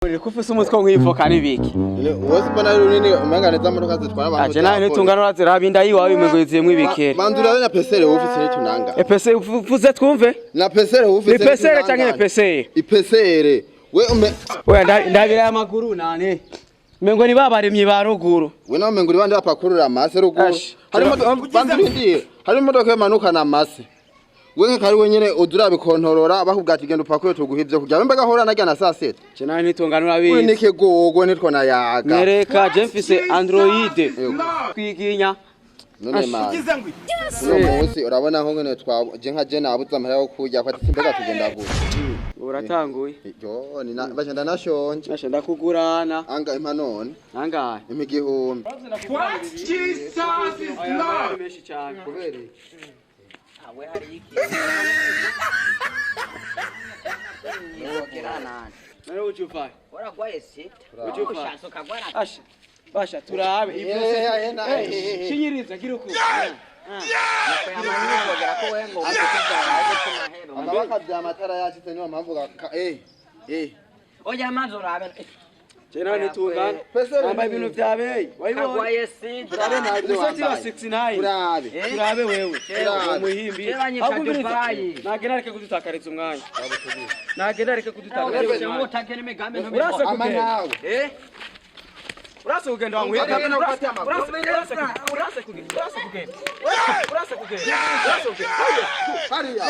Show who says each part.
Speaker 1: Kufise umutwe nk'ivoka nibiki.
Speaker 2: Wose mbona runini umenga neza modoka zitwara abantu.
Speaker 1: Aje nawe nitungana urazira inda yiwawe imegweziyemwe ibikere.
Speaker 2: Bandura na pesere ufise tunanga.
Speaker 1: Epese uvuze twumve?
Speaker 2: Na pesere ufise.
Speaker 1: Ni pesere canke epesere?
Speaker 2: Ipesere.
Speaker 1: We ndabira amaguru nane. Mengo ni babaremye baruguru.
Speaker 2: We na mengo ribande bapakurura amase ruguru. Harimo bandurindi. Harimo modoka yamanuka na amase. Wenke kari wenyene udura bikontorora bakubwati genda upakuye tuguhivye kugira mbega hora najya na saa 7.
Speaker 1: Je nawe nitunganura bizi.
Speaker 2: Nike gogo nitwo na yaga.
Speaker 1: Nereka je mfise Android. Kwiginya.
Speaker 2: None ma. Uno munsi urabona nko ngene je nka je nabuza amahera yo kujya kwati mbega tugenda gute.
Speaker 1: Uratanguye.
Speaker 2: Yo ni bashanda nashonje.
Speaker 1: Nashanda kugurana.
Speaker 2: Anga impanone.
Speaker 1: Anga.
Speaker 2: Imigihumbi.
Speaker 3: What? Jesus is Lord.
Speaker 2: Kuberi.
Speaker 4: We hari iki.
Speaker 1: Nero uchufai.
Speaker 4: Ora kwa ese.
Speaker 1: Uchufai.
Speaker 4: Soka gwara.
Speaker 1: Asha. Basha turabe ipese. Shinyiriza giruku.
Speaker 2: Amabaka amatara yashitse niyo mpamvu
Speaker 4: Oya manzo rabe.
Speaker 1: Jena nitungana. Amba ibintu vyabe.
Speaker 4: Kagwaye si.
Speaker 2: Turabe nabyo
Speaker 1: Usati wa 69.
Speaker 2: Turabe.
Speaker 1: Turabe wewe. Umuhimbi.
Speaker 4: Abumviriza.
Speaker 1: Nagenda reke kudutakariza umwanya. Nagenda reke kudutakariza
Speaker 4: Uretse
Speaker 1: umwanya.
Speaker 4: utakene migambe no
Speaker 1: Urase
Speaker 2: Ama
Speaker 1: kugenda.
Speaker 2: nawe.
Speaker 1: Urase kugenda wangu. Urase kugenda. Urase kugenda.
Speaker 2: Hariya.